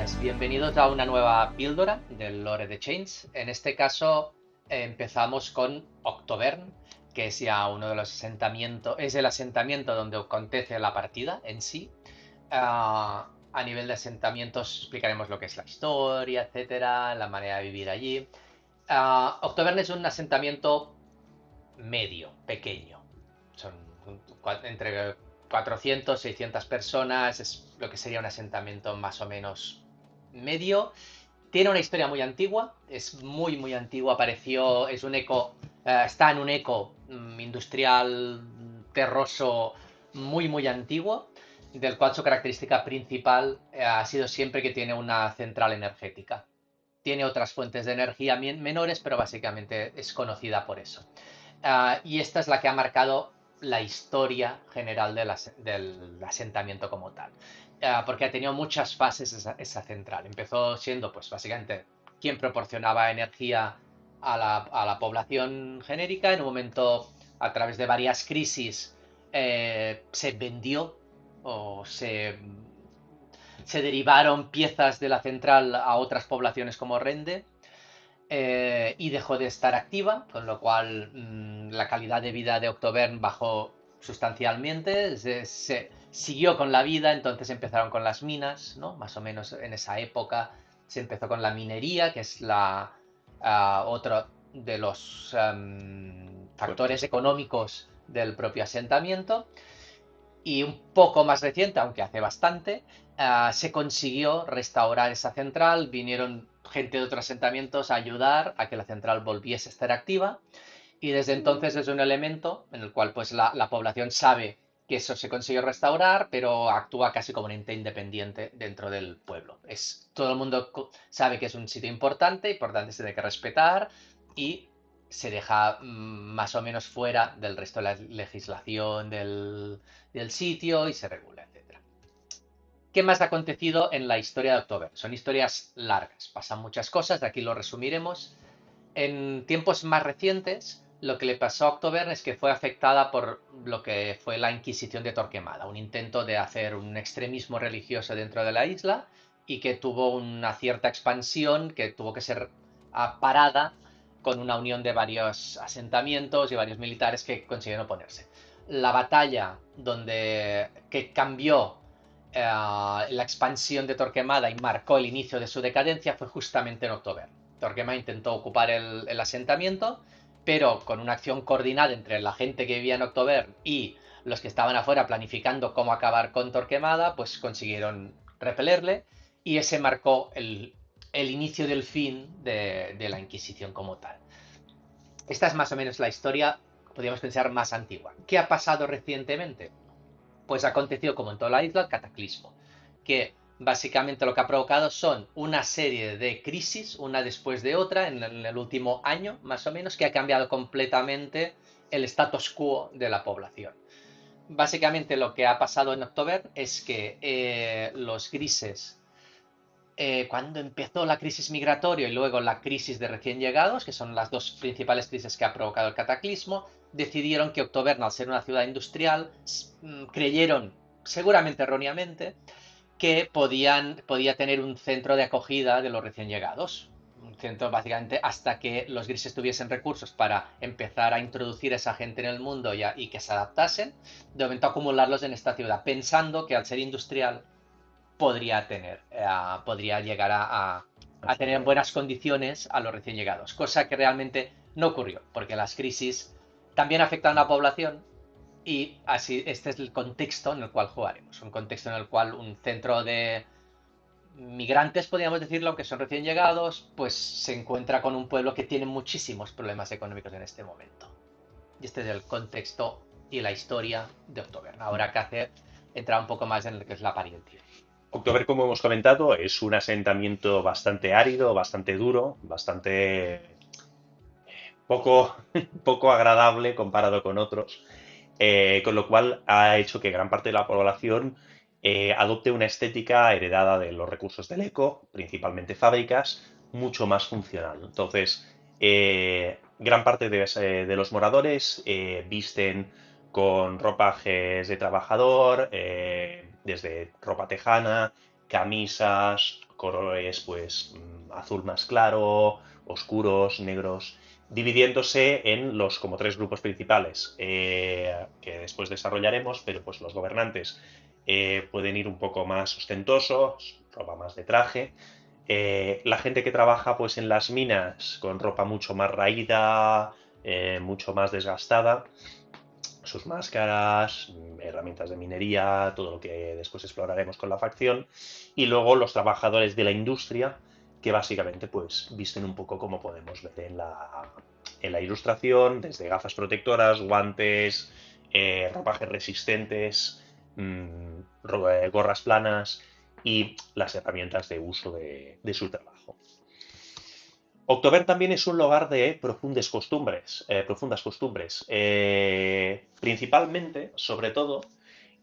días, bienvenidos a una nueva píldora del Lore de Chains. En este caso empezamos con Octobern, que es ya uno de los asentamientos, es el asentamiento donde acontece la partida en sí. A nivel de asentamientos explicaremos lo que es la historia, etcétera, la manera de vivir allí. Octobern es un asentamiento medio, pequeño. Son entre 400, 600 personas, es lo que sería un asentamiento más o menos medio. Tiene una historia muy antigua, es muy, muy antigua, apareció, es un eco, está en un eco industrial terroso muy, muy antiguo, del cual su característica principal ha sido siempre que tiene una central energética. Tiene otras fuentes de energía menores, pero básicamente es conocida por eso. Y esta es la que ha marcado la historia general del asentamiento como tal. Porque ha tenido muchas fases esa central. Empezó siendo, pues básicamente, quien proporcionaba energía a la población genérica. En un momento, a través de varias crisis, se vendió o se derivaron piezas de la central a otras poblaciones como Rende, y dejó de estar activa, con lo cual la calidad de vida de Octobern bajó sustancialmente, se siguió con la vida, entonces empezaron con las minas, ¿no? Más o menos en esa época se empezó con la minería, que es otro de los factores económicos del propio asentamiento. Y un poco más reciente, aunque hace bastante, se consiguió restaurar esa central, vinieron gente de otros asentamientos a ayudar a que la central volviese a estar activa, y desde entonces es un elemento en el cual pues la población sabe que eso se consiguió restaurar, pero actúa casi como un ente independiente dentro del pueblo. Todo el mundo sabe que es un sitio importante y por tanto se tiene que respetar, y se deja más o menos fuera del resto de la legislación del sitio y se regula, etcétera. ¿Qué más ha acontecido en la historia de October? Son historias largas, pasan muchas cosas, de aquí lo resumiremos. En tiempos más recientes, lo que le pasó a October es que fue afectada por lo que fue la Inquisición de Torquemada, un intento de hacer un extremismo religioso dentro de la isla y que tuvo una cierta expansión que tuvo que ser parada con una unión de varios asentamientos y varios militares que consiguieron oponerse. La batalla que cambió la expansión de Torquemada y marcó el inicio de su decadencia fue justamente en October. Torquemada intentó ocupar el asentamiento, pero con una acción coordinada entre la gente que vivía en October y los que estaban afuera planificando cómo acabar con Torquemada, pues consiguieron repelerle, y ese marcó el inicio del fin de la Inquisición como tal. Esta es más o menos la historia, podríamos pensar, más antigua. ¿Qué ha pasado recientemente? Pues ha acontecido, como en toda la isla, el cataclismo, que básicamente lo que ha provocado son una serie de crisis, una después de otra, en el último año más o menos, que ha cambiado completamente el status quo de la población. Básicamente lo que ha pasado en October es que los grises, cuando empezó la crisis migratoria y luego la crisis de recién llegados, que son las dos principales crisis que ha provocado el cataclismo, decidieron que October, al ser una ciudad industrial, creyeron, seguramente erróneamente, que podía tener un centro de acogida de los recién llegados. Un centro básicamente hasta que los grises tuviesen recursos para empezar a introducir a esa gente en el mundo y que se adaptasen, de momento acumularlos en esta ciudad, pensando que al ser industrial podría llegar a tener en buenas condiciones a los recién llegados, cosa que realmente no ocurrió, porque las crisis también afectan a la población, y así este es el contexto en el cual jugaremos, un contexto en el cual un centro de migrantes, podríamos decirlo, aunque son recién llegados, pues se encuentra con un pueblo que tiene muchísimos problemas económicos en este momento. Y este es el contexto y la historia de October. Ahora Cácer entra un poco más en lo que es la apariencia. October, como hemos comentado, es un asentamiento bastante árido, bastante duro, bastante poco, poco agradable comparado con otros, con lo cual ha hecho que gran parte de la población adopte una estética heredada de los recursos del eco, principalmente fábricas, mucho más funcional. Entonces, gran parte de los moradores visten con ropajes de trabajador, desde ropa tejana, camisas, colores pues azul más claro, oscuros, negros, dividiéndose en los como tres grupos principales que después desarrollaremos, pero pues los gobernantes pueden ir un poco más ostentosos, ropa más de traje. La gente que trabaja pues en las minas con ropa mucho más raída, mucho más desgastada, sus máscaras, herramientas de minería, todo lo que después exploraremos con la facción, y luego los trabajadores de la industria, que básicamente pues visten un poco como podemos ver en la ilustración, desde gafas protectoras, guantes, ropajes resistentes, gorras planas y las herramientas de uso de su trabajo. October también es un lugar de profundas costumbres, principalmente, sobre todo,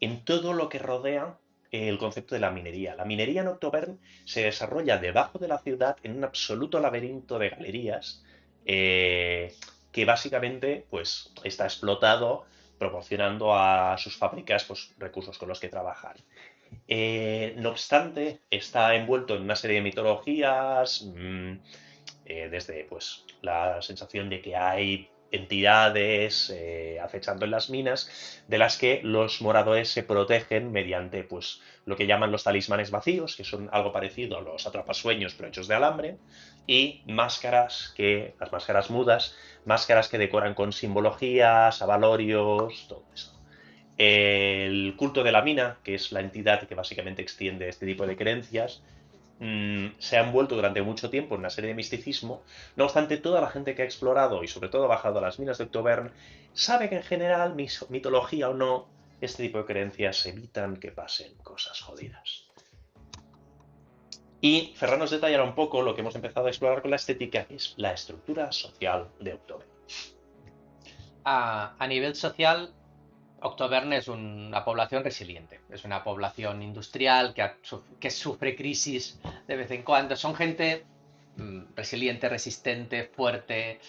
en todo lo que rodea el concepto de la minería. La minería en October se desarrolla debajo de la ciudad en un absoluto laberinto de galerías que básicamente pues, está explotado proporcionando a sus fábricas pues, recursos con los que trabajar. No obstante, está envuelto en una serie de mitologías, desde pues, la sensación de que hay entidades acechando en las minas, de las que los moradores se protegen mediante pues, lo que llaman los talismanes vacíos, que son algo parecido a los atrapasueños pero hechos de alambre, y las máscaras mudas, máscaras que decoran con simbologías, avalorios, todo eso. El culto de la mina, que es la entidad que básicamente extiende este tipo de creencias, se ha envuelto durante mucho tiempo en una serie de misticismo. No obstante, toda la gente que ha explorado y sobre todo ha bajado a las minas de Octobern sabe que en general, mitología o no, este tipo de creencias evitan que pasen cosas jodidas. Y Ferran nos detallará un poco lo que hemos empezado a explorar con la estética, que es la estructura social de Octobern. A nivel social, Octobern es una población resiliente, es una población industrial que sufre crisis de vez en cuando. Son gente resiliente, resistente, fuerte,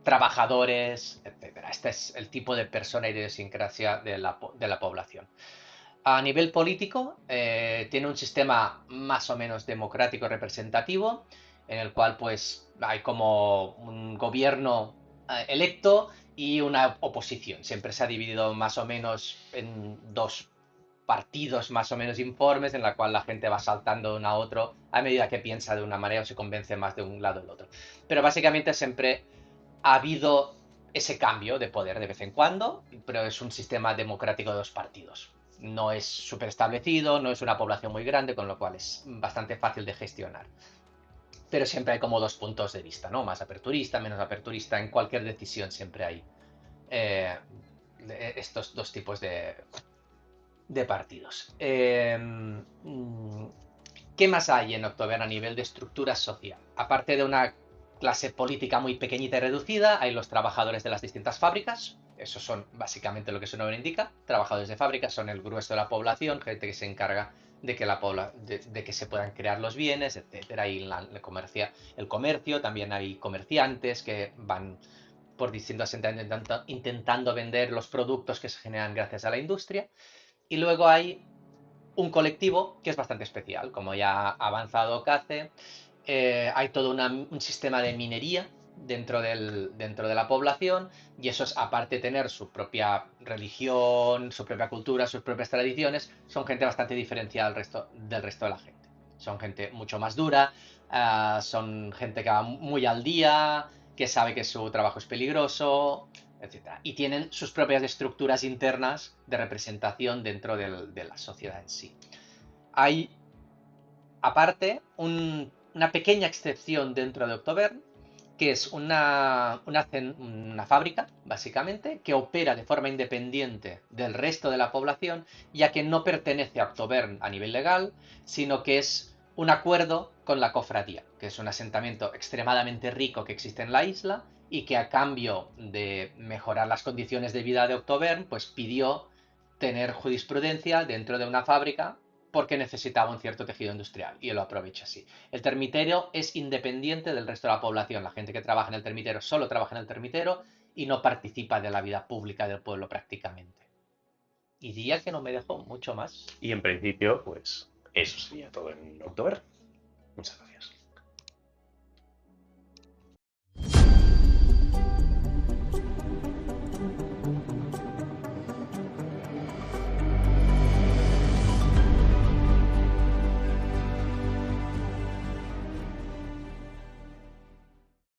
trabajadores, etcétera. Este es el tipo de persona y de idiosincrasia de la población. A nivel político, tiene un sistema más o menos democrático representativo, en el cual pues hay como un gobierno electo y una oposición. Siempre se ha dividido más o menos en dos partidos más o menos informes, en la cual la gente va saltando de uno a otro a medida que piensa de una manera o se convence más de un lado o del otro. Pero básicamente siempre ha habido ese cambio de poder de vez en cuando, pero es un sistema democrático de dos partidos. No es súper establecido, no es una población muy grande, con lo cual es bastante fácil de gestionar. Pero siempre hay como dos puntos de vista, ¿no? Más aperturista, menos aperturista. En cualquier decisión siempre hay eh, estos dos tipos de partidos. ¿Qué más hay en October a nivel de estructura social? Aparte de una clase política muy pequeñita y reducida, hay los trabajadores de las distintas fábricas. Esos son básicamente lo que su nombre indica. Trabajadores de fábricas son el grueso de la población, gente que se encarga de que, de que se puedan crear los bienes, etc. Hay el comercio, también hay comerciantes que van por distintos asentamientos intentando vender los productos que se generan gracias a la industria. Y luego hay un colectivo que es bastante especial, como ya ha avanzado CACE, hay todo un sistema de minería dentro de la población, y eso es, aparte de tener su propia religión, su propia cultura, sus propias tradiciones, son gente bastante diferenciada del resto de la gente. Son gente mucho más dura, son gente que va muy al día, que sabe que su trabajo es peligroso, etcétera. Y tienen sus propias estructuras internas de representación dentro de la sociedad en sí. Hay, aparte, una pequeña excepción dentro de Octobern, que es una fábrica, básicamente, que opera de forma independiente del resto de la población, ya que no pertenece a Octobern a nivel legal, sino que es un acuerdo con la cofradía, que es un asentamiento extremadamente rico que existe en la isla y que a cambio de mejorar las condiciones de vida de Octobern, pues pidió tener jurisprudencia dentro de una fábrica porque necesitaba un cierto tejido industrial y lo aprovecha así. El termitero es independiente del resto de la población. La gente que trabaja en el termitero solo trabaja en el termitero y no participa de la vida pública del pueblo prácticamente. Y diría que no me dejo mucho más. Y en principio, pues eso sería todo en October. Muchas gracias.